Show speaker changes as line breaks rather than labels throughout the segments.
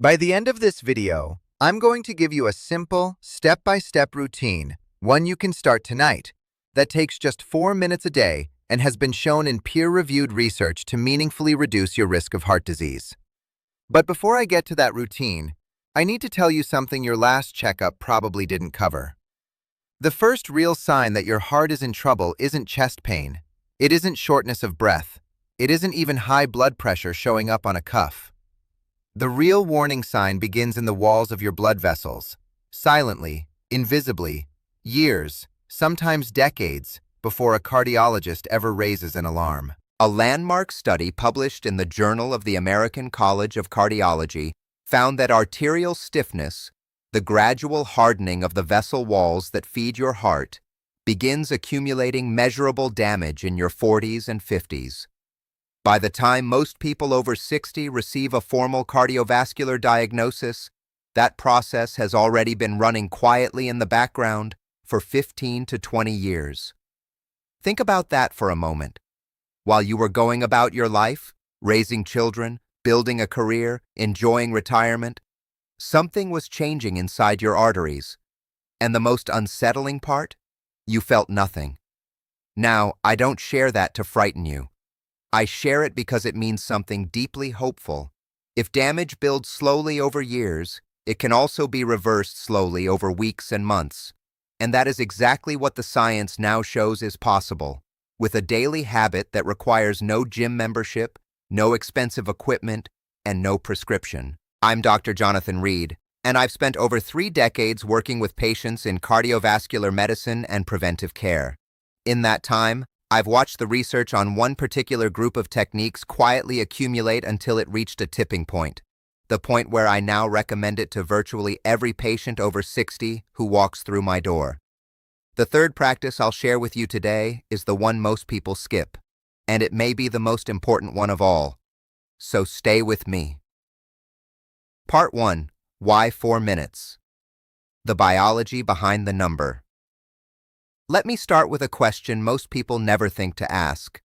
By the end of this video, I'm going to give you a simple, step-by-step routine, one you can start tonight, that takes just 4 minutes a day and has been shown in peer-reviewed research to meaningfully reduce your risk of heart disease. But before I get to that routine, I need to tell you something your last checkup probably didn't cover. The first real sign that your heart is in trouble isn't chest pain. It isn't shortness of breath. It isn't even high blood pressure showing up on a cuff. The real warning sign begins in the walls of your blood vessels, silently, invisibly, years, sometimes decades, before a cardiologist ever raises an alarm.
A landmark study published in the Journal of the American College of Cardiology found that arterial stiffness, the gradual hardening of the vessel walls that feed your heart, begins accumulating measurable damage in your 40s and 50s. By the time most people over 60 receive a formal cardiovascular diagnosis, that process has already been running quietly in the background for 15 to 20 years. Think about that for a moment. While you were going about your life, raising children, building a career, enjoying retirement, something was changing inside your arteries. And the most unsettling part? You felt nothing. Now, I don't share that to frighten you. I share it because it means something deeply hopeful. If damage builds slowly over years, it can also be reversed slowly over weeks and months. And that is exactly what the science now shows is possible. With a daily habit that requires no gym membership, no expensive equipment, and no prescription. I'm Dr. Jonathan Reed, and I've spent over 3 decades working with patients in cardiovascular medicine and preventive care. In that time, I've watched the research on one particular group of techniques quietly accumulate until it reached a tipping point, the point where I now recommend it to virtually every patient over 60 who walks through my door. The third practice I'll share with you today is the one most people skip, and it may be the most important one of all. So stay with me. Part 1. Why 4 minutes? The biology behind the number. Let me start with a question most people never think to ask.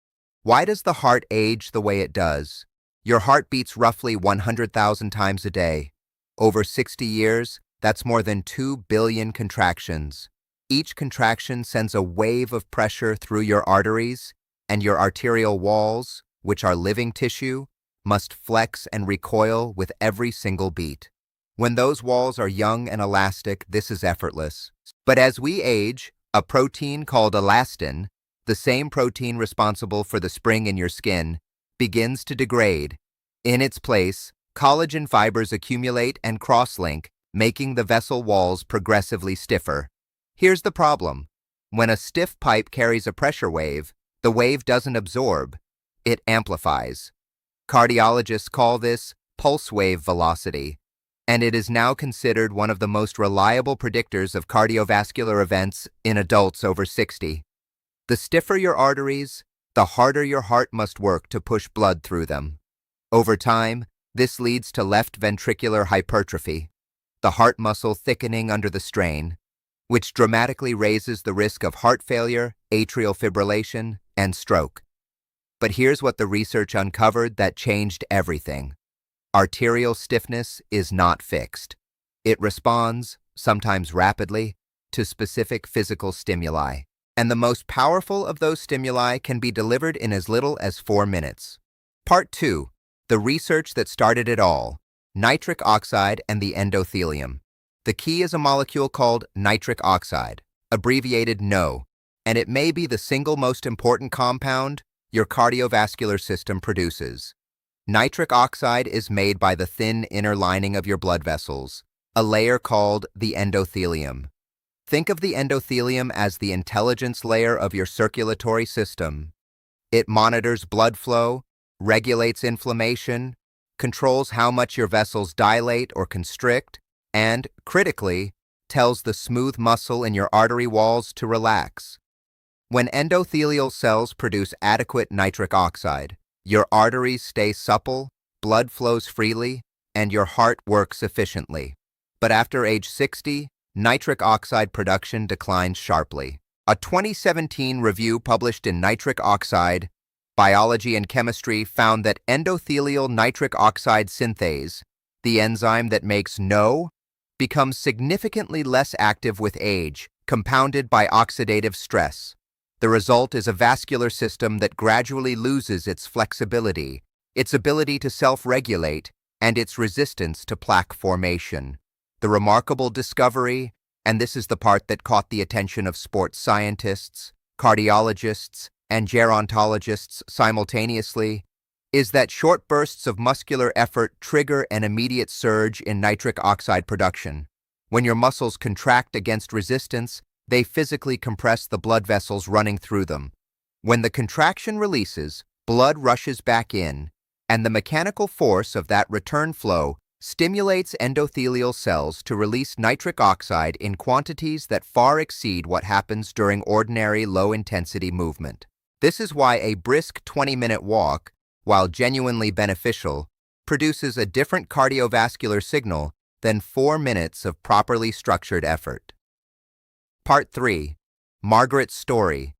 Why does the heart age the way it does? Your heart beats roughly 100,000 times a day. Over 60 years, that's more than 2 billion contractions. Each contraction sends a wave of pressure through your arteries, and your arterial walls, which are living tissue, must flex and recoil with every single beat. When those walls are young and elastic, this is effortless. But as we age, a protein called elastin, the same protein responsible for the spring in your skin, begins to degrade. In its place, collagen fibers accumulate and cross-link, making the vessel walls progressively stiffer. Here's the problem. When a stiff pipe carries a pressure wave, the wave doesn't absorb, it amplifies. Cardiologists call this pulse wave velocity, and it is now considered one of the most reliable predictors of cardiovascular events in adults over 60. The stiffer your arteries, the harder your heart must work to push blood through them. Over time, this leads to left ventricular hypertrophy, the heart muscle thickening under the strain, which dramatically raises the risk of heart failure, atrial fibrillation, and stroke. But here's what the research uncovered that changed everything. Arterial stiffness is not fixed. It responds, sometimes rapidly, to specific physical stimuli. And the most powerful of those stimuli can be delivered in as little as 4 minutes. Part 2. The research that started it all. Nitric oxide and the endothelium. The key is a molecule called nitric oxide, abbreviated NO, and it may be the single most important compound your cardiovascular system produces. Nitric oxide is made by the thin inner lining of your blood vessels, a layer called the endothelium. Think of the endothelium as the intelligence layer of your circulatory system. It monitors blood flow, regulates inflammation, controls how much your vessels dilate or constrict, and, critically, tells the smooth muscle in your artery walls to relax. When endothelial cells produce adequate nitric oxide, your arteries stay supple, blood flows freely, and your heart works efficiently. But after age 60, nitric oxide production declines sharply. A 2017 review published in Nitric Oxide, Biology and Chemistry found that endothelial nitric oxide synthase, The enzyme that makes NO becomes significantly less active with age, compounded by oxidative stress. The result is a vascular system that gradually loses its flexibility, its ability to self-regulate, and its resistance to plaque formation. The remarkable discovery, and this is the part that caught the attention of sports scientists, cardiologists, and gerontologists simultaneously, is that short bursts of muscular effort trigger an immediate surge in nitric oxide production. When your muscles contract against resistance, they physically compress the blood vessels running through them. When the contraction releases, blood rushes back in, and the mechanical force of that return flow stimulates endothelial cells to release nitric oxide in quantities that far exceed what happens during ordinary low-intensity movement. This is why a brisk 20-minute walk, while genuinely beneficial, produces a different cardiovascular signal than 4 minutes of properly structured effort. Part 3. Margaret's story.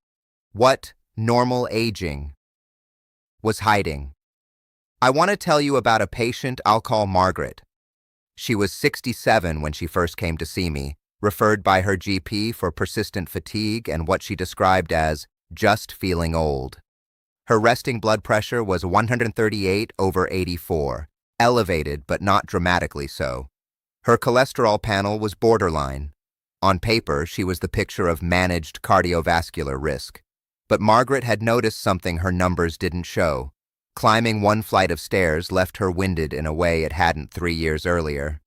What normal aging was hiding. I want to tell you about a patient I'll call Margaret. She was 67 when she first came to see me, referred by her GP for persistent fatigue and what she described as just feeling old. Her resting blood pressure was 138/84, elevated but not dramatically so. Her cholesterol panel was borderline. On paper, she was the picture of managed cardiovascular risk. But Margaret had noticed something her numbers didn't show. Climbing one flight of stairs left her winded in a way it hadn't 3 years earlier.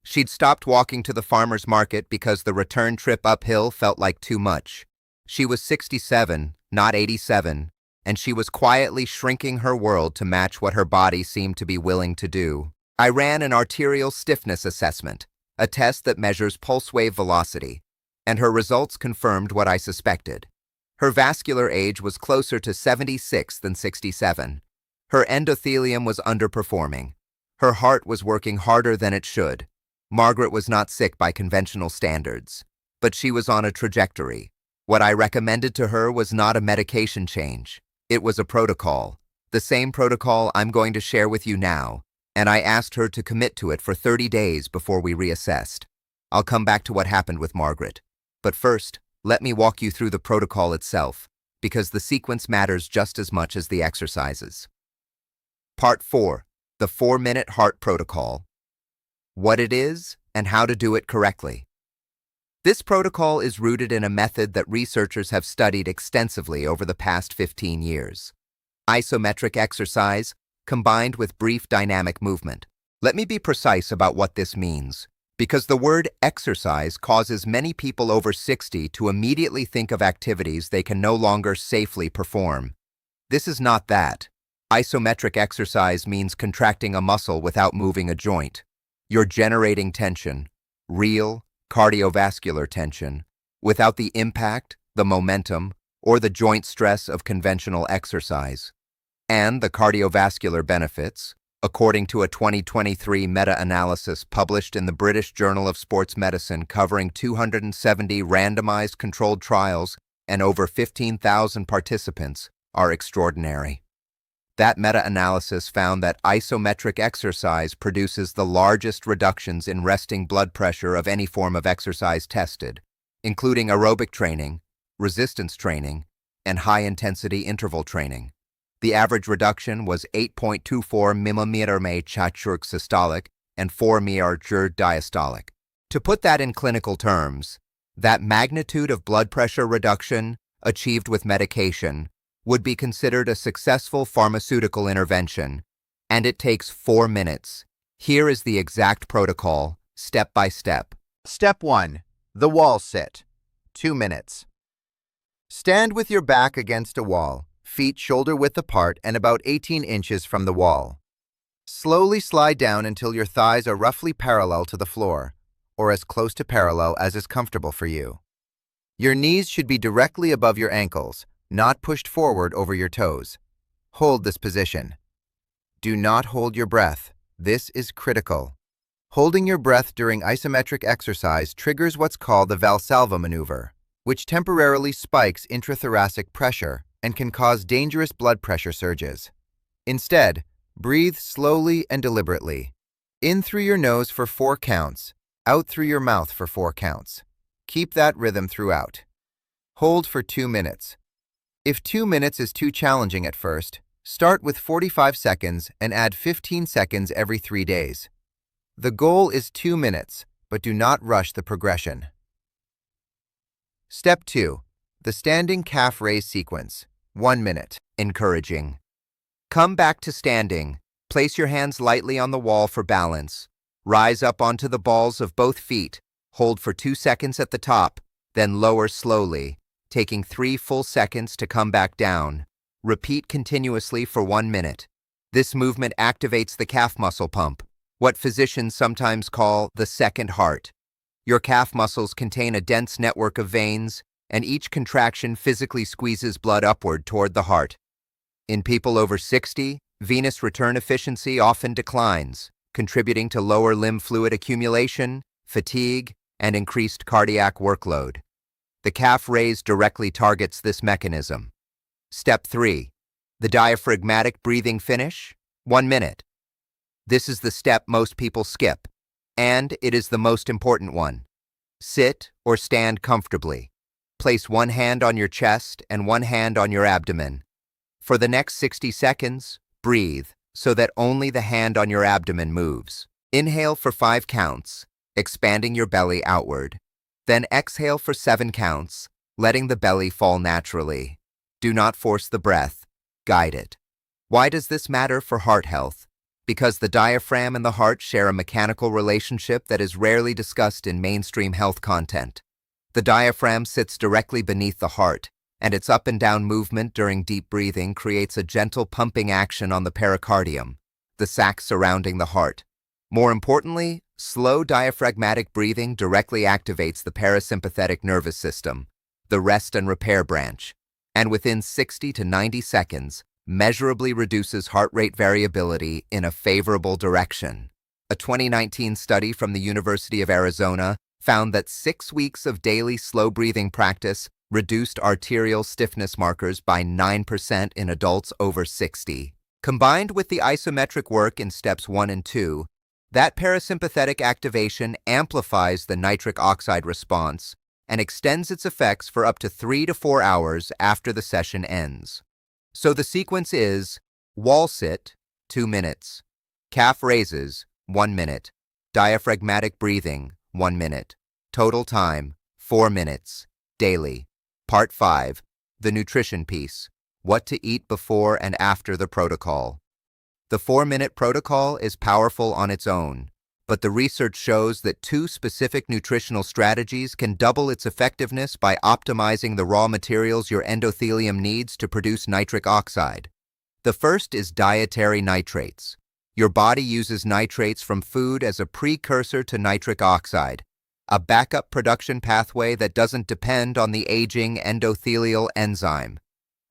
She'd stopped walking to the farmer's market because the return trip uphill felt like too much. She was 67, not 87, and she was quietly shrinking her world to match what her body seemed to be willing to do. I ran an arterial stiffness assessment, a test that measures pulse wave velocity, and her results confirmed what I suspected. Her vascular age was closer to 76 than 67. Her endothelium was underperforming. Her heart was working harder than it should. Margaret was not sick by conventional standards, but she was on a trajectory. What I recommended to her was not a medication change. It was a protocol, the same protocol I'm going to share with you now, and I asked her to commit to it for 30 days before we reassessed. I'll come back to what happened with Margaret. But first, let me walk you through the protocol itself, because the sequence matters just as much as the exercises. Part 4. The 4-minute heart protocol. What it is and how to do it correctly. This protocol is rooted in a method that researchers have studied extensively over the past 15 years. Isometric exercise combined with brief dynamic movement. Let me be precise about what this means, because the word exercise causes many people over 60 to immediately think of activities they can no longer safely perform. This is not that. Isometric exercise means contracting a muscle without moving a joint. You're generating tension, real, cardiovascular tension, without the impact, the momentum, or the joint stress of conventional exercise. And the cardiovascular benefits, according to a 2023 meta-analysis published in the British Journal of Sports Medicine covering 270 randomized controlled trials and over 15,000 participants, are extraordinary. That meta-analysis found that isometric exercise produces the largest reductions in resting blood pressure of any form of exercise tested, including aerobic training, resistance training, and high-intensity interval training. The average reduction was 8.24 mmHg systolic and 4 mmHg diastolic. To put that in clinical terms, that magnitude of blood pressure reduction, achieved with medication, would be considered a successful pharmaceutical intervention, and it takes 4 minutes. Here is the exact protocol, step by step.
Step 1. The wall sit. 2 minutes. Stand with your back against a wall, feet shoulder-width apart and about 18 inches from the wall. Slowly slide down until your thighs are roughly parallel to the floor, or as close to parallel as is comfortable for you. Your knees should be directly above your ankles, not pushed forward over your toes. Hold this position. Do not hold your breath. This is critical. Holding your breath during isometric exercise triggers what's called the Valsalva maneuver, which temporarily spikes intrathoracic pressure and can cause dangerous blood pressure surges. Instead, breathe slowly and deliberately. In through your nose for 4 counts, out through your mouth for 4 counts. Keep that rhythm throughout. Hold for 2 minutes. If 2 minutes is too challenging at first, start with 45 seconds and add 15 seconds every 3 days. The goal is 2 minutes, but do not rush the progression. Step 2. The standing calf raise sequence. 1 minute.
Encouraging. Come back to standing. Place your hands lightly on the wall for balance. Rise up onto the balls of both feet. Hold for 2 seconds at the top, then lower slowly, taking 3 full seconds to come back down. Repeat continuously for 1 minute. This movement activates the calf muscle pump, what physicians sometimes call the second heart. Your calf muscles contain a dense network of veins, and each contraction physically squeezes blood upward toward the heart. In people over 60, venous return efficiency often declines, contributing to lower limb fluid accumulation, fatigue, and increased cardiac workload. The calf raise directly targets this mechanism. Step 3. The diaphragmatic breathing finish. 1 minute. This is the step most people skip, and it is the most important one. Sit or stand comfortably. Place one hand on your chest and one hand on your abdomen. For the next 60 seconds, breathe so that only the hand on your abdomen moves. Inhale for 5 counts, expanding your belly outward. Then exhale for 7 counts, letting the belly fall naturally. Do not force the breath, guide it. Why does this matter for heart health? Because the diaphragm and the heart share a mechanical relationship that is rarely discussed in mainstream health content. The diaphragm sits directly beneath the heart, and its up and down movement during deep breathing creates a gentle pumping action on the pericardium, the sac surrounding the heart. More importantly, slow diaphragmatic breathing directly activates the parasympathetic nervous system, the rest and repair branch, and within 60 to 90 seconds, measurably reduces heart rate variability in a favorable direction. A 2019 study from the University of Arizona found that 6 weeks of daily slow breathing practice reduced arterial stiffness markers by 9% in adults over 60. Combined with the isometric work in steps 1 and 2, that parasympathetic activation amplifies the nitric oxide response and extends its effects for up to 3 to 4 hours after the session ends. So the sequence is wall sit, 2 minutes, calf raises, 1 minute, diaphragmatic breathing, 1 minute, total time, 4 minutes, daily. Part 5, the nutrition piece, what to eat before and after the protocol. The 4-minute protocol is powerful on its own, but the research shows that 2 specific nutritional strategies can double its effectiveness by optimizing the raw materials your endothelium needs to produce nitric oxide. The first is dietary nitrates. Your body uses nitrates from food as a precursor to nitric oxide, a backup production pathway that doesn't depend on the aging endothelial enzyme.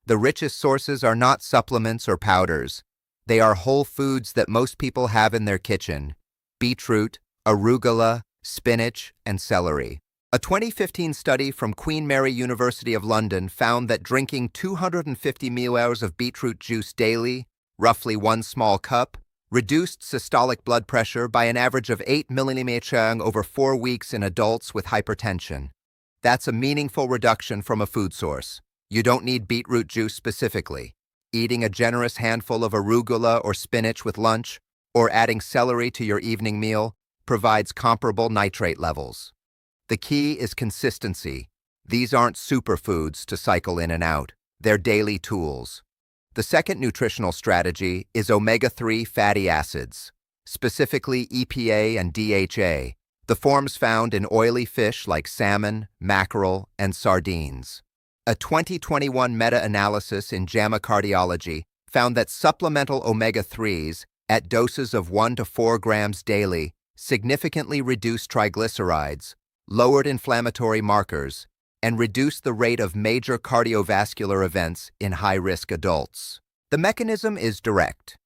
The richest sources are not supplements or powders. They are whole foods that most people have in their kitchen: beetroot, arugula, spinach, and celery. A 2015 study from Queen Mary University of London found that drinking 250 ml of beetroot juice daily, roughly 1 small cup, reduced systolic blood pressure by an average of 8 mm over 4 weeks in adults with hypertension. That's a meaningful reduction from a food source. You don't need beetroot juice specifically. Eating a generous handful of arugula or spinach with lunch, or adding celery to your evening meal, provides comparable nitrate levels. The key is consistency. These aren't superfoods to cycle in and out. They're daily tools. The second nutritional strategy is omega-3 fatty acids, specifically EPA and DHA, the forms found in oily fish like salmon, mackerel, and sardines. A 2021 meta-analysis in JAMA Cardiology found that supplemental omega-3s at doses of 1 to 4 grams daily significantly reduced triglycerides, lowered inflammatory markers, and reduced the rate of major cardiovascular events in high-risk adults. The mechanism is direct.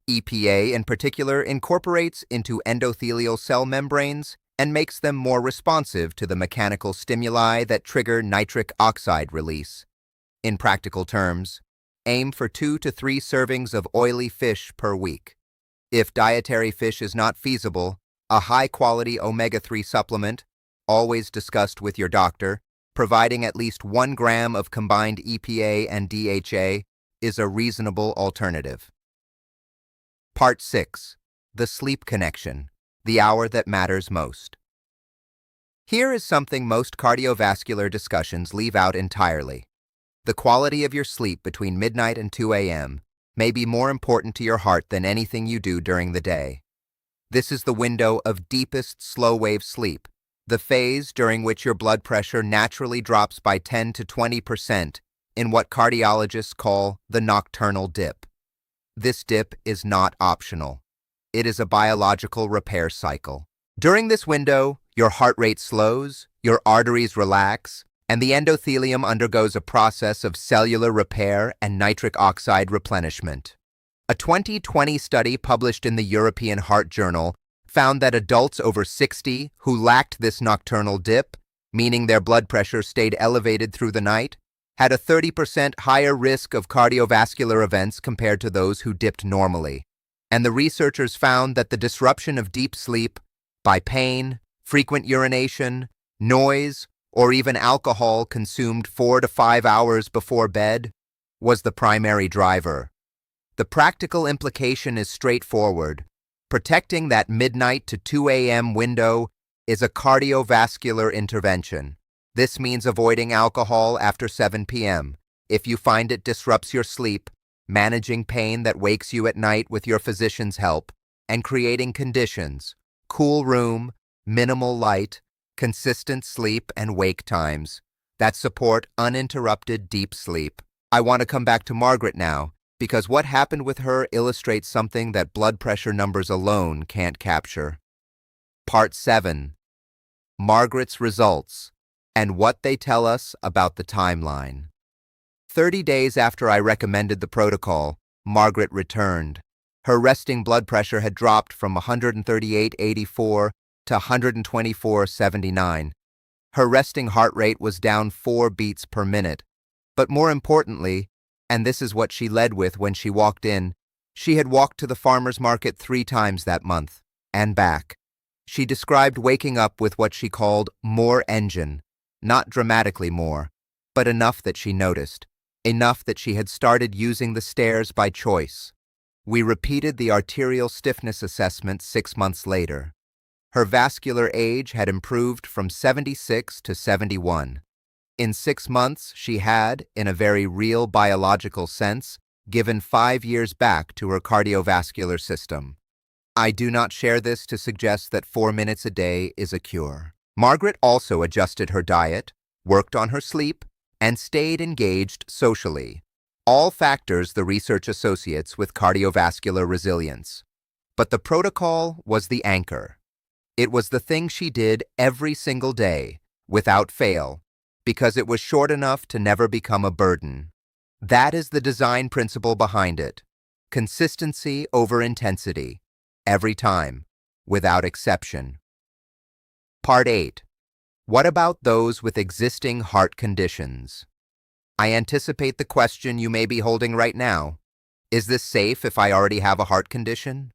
EPA in particular incorporates into endothelial cell membranes and makes them more responsive to the mechanical stimuli that trigger nitric oxide release. In practical terms, aim for 2 to 3 servings of oily fish per week. If dietary fish is not feasible, a high-quality omega-3 supplement, always discussed with your doctor, providing at least 1 gram of combined EPA and DHA, is a reasonable alternative. Part 6. The Sleep Connection, the hour that matters most. Here is something most cardiovascular discussions leave out entirely. The quality of your sleep between midnight and 2 a.m. may be more important to your heart than anything you do during the day. This is the window of deepest slow-wave sleep, the phase during which your blood pressure naturally drops by 10 to 20% in what cardiologists call the nocturnal dip. This dip is not optional. It is a biological repair cycle. During this window, your heart rate slows, your arteries relax, and the endothelium undergoes a process of cellular repair and nitric oxide replenishment. A 2020 study published in the European Heart Journal found that adults over 60 who lacked this nocturnal dip, meaning their blood pressure stayed elevated through the night, had a 30% higher risk of cardiovascular events compared to those who dipped normally. And the researchers found that the disruption of deep sleep by pain, frequent urination, noise, or even alcohol consumed 4 to 5 hours before bed was the primary driver. The practical implication is straightforward. Protecting that midnight to 2 a.m. window is a cardiovascular intervention. This means avoiding alcohol after 7 p.m. if you find it disrupts your sleep, managing pain that wakes you at night with your physician's help, and creating conditions, cool room, minimal light, consistent sleep and wake times that support uninterrupted deep sleep. I want to come back to Margaret now, because what happened with her illustrates something that blood pressure numbers alone can't capture. Part 7. Margaret's results and what they tell us about the timeline. 30 days after I recommended the protocol, Margaret returned. Her resting blood pressure had dropped from 138/84 to 124/79. Her resting heart rate was down 4 beats per minute. But more importantly, and this is what she led with when she walked in, she had walked to the farmer's market 3 times that month, and back. She described waking up with what she called more engine, not dramatically more, but enough that she noticed, enough that she had started using the stairs by choice. We repeated the arterial stiffness assessment 6 months later. Her vascular age had improved from 76 to 71. In 6 months, she had, in a very real biological sense, given 5 years back to her cardiovascular system. I do not share this to suggest that 4 minutes a day is a cure. Margaret also adjusted her diet, worked on her sleep, and stayed engaged socially. All factors the research associates with cardiovascular resilience. But the protocol was the anchor. It was the thing she did every single day, without fail, because it was short enough to never become a burden. That is the design principle behind it. Consistency over intensity, every time, without exception. Part 8. What about those with existing heart conditions? I anticipate the question you may be holding right now. Is this safe if I already have a heart condition?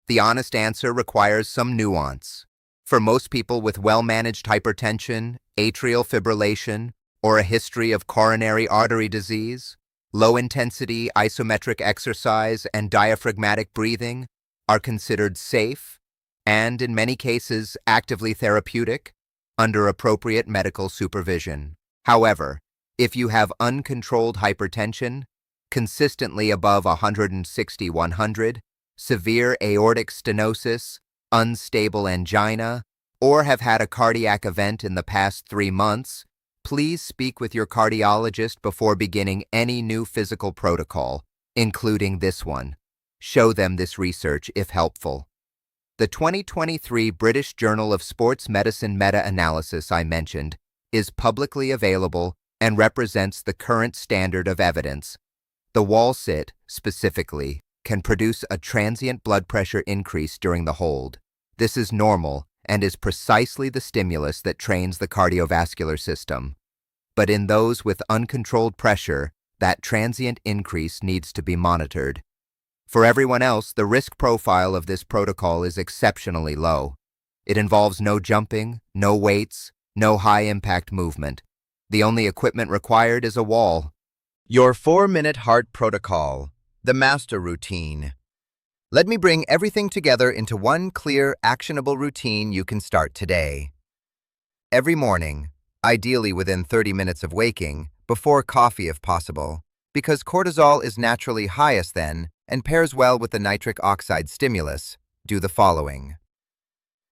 The honest answer requires some nuance. For most people with well-managed hypertension, atrial fibrillation, or a history of coronary artery disease, low-intensity isometric exercise and diaphragmatic breathing are considered safe and, in many cases, actively therapeutic under appropriate medical supervision. However, if you have uncontrolled hypertension, consistently above 160/100, severe aortic stenosis, unstable angina, or have had a cardiac event in the past 3 months, please speak with your cardiologist before beginning any new physical protocol, including this one. Show them this research if helpful. The 2023 British Journal of Sports Medicine meta-analysis I mentioned is publicly available and represents the current standard of evidence. The wall sit, specifically, can produce a transient blood pressure increase during the hold. This is normal and is precisely the stimulus that trains the cardiovascular system. But in those with uncontrolled pressure, that transient increase needs to be monitored. For everyone else, the risk profile of this protocol is exceptionally low. It involves no jumping, no weights, no high-impact movement. The only equipment required is a wall.
Your 4-minute heart protocol, the master routine. Let me bring everything together into one clear, actionable routine you can start today. Every morning, ideally within 30 minutes of waking, before coffee if possible, because cortisol is naturally highest then and pairs well with the nitric oxide stimulus, do the following.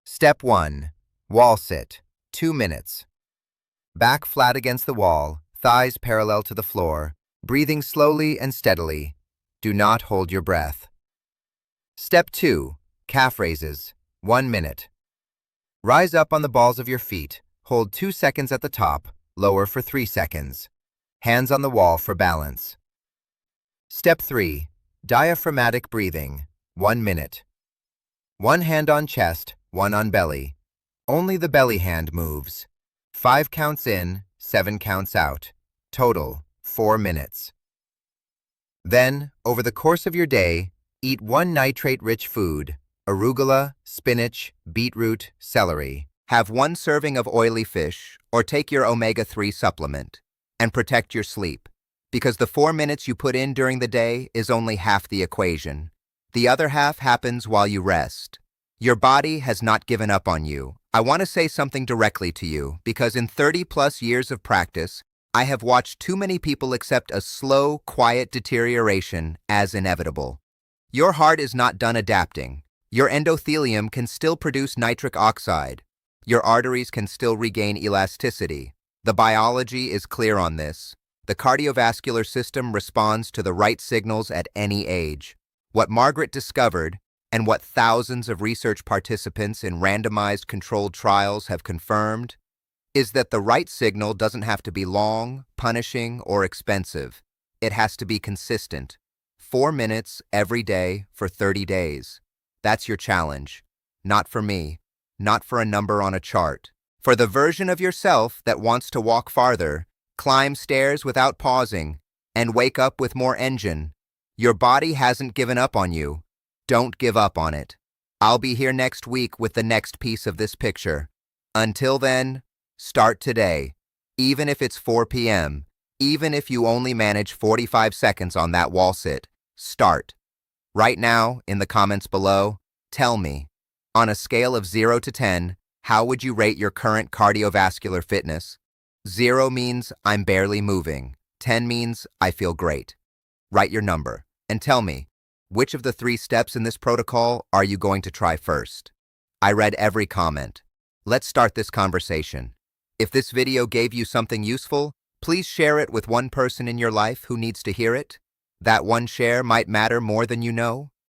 Step 1. Wall sit, 2 minutes. Back flat against the wall, thighs parallel to the floor, breathing slowly and steadily. Do not hold your breath. Step 2. Calf raises, 1 minute. Rise up on the balls of your feet, hold 2 seconds at the top, lower for 3 seconds. Hands on the wall for balance. Step 3. Diaphragmatic breathing, 1 minute. 1 hand on chest, 1 on belly. Only the belly hand moves. 5 counts in, 7 counts out. Total, 4 minutes. Then, over the course of your day, eat 1 nitrate-rich food, arugula, spinach, beetroot, celery.
Have 1 serving of oily fish or take your omega-3 supplement. And protect your sleep, because the 4 minutes you put in during the day is only half the equation. The other half happens while you rest. Your body has not given up on you. I want to say something directly to you, because in 30-plus years of practice, I have watched too many people accept a slow, quiet deterioration as inevitable. Your heart is not done adapting. Your endothelium can still produce nitric oxide. Your arteries can still regain elasticity. The biology is clear on this. The cardiovascular system responds to the right signals at any age. What Margaret discovered, and what thousands of research participants in randomized controlled trials have confirmed, is that the right signal doesn't have to be long, punishing, or expensive. It has to be consistent. 4 minutes every day for 30 days. That's your challenge. Not for me. Not for a number on a chart. For the version of yourself that wants to walk farther, climb stairs without pausing, and wake up with more engine. Your body hasn't given up on you. Don't give up on it. I'll be here next week with the next piece of this picture. Until then, start today. Even if it's 4 p.m., even if you only manage 45 seconds on that wall sit, start. Right now, in the comments below, tell me, on a scale of 0 to 10, how would you rate your current cardiovascular fitness? 0 means I'm barely moving. 10 means I feel great. Write your number and tell me, which of the 3 steps in this protocol are you going to try first? I read every comment. Let's start this conversation. If this video gave you something useful, please share it with one person in your life who needs to hear it. That one share might matter more than you know.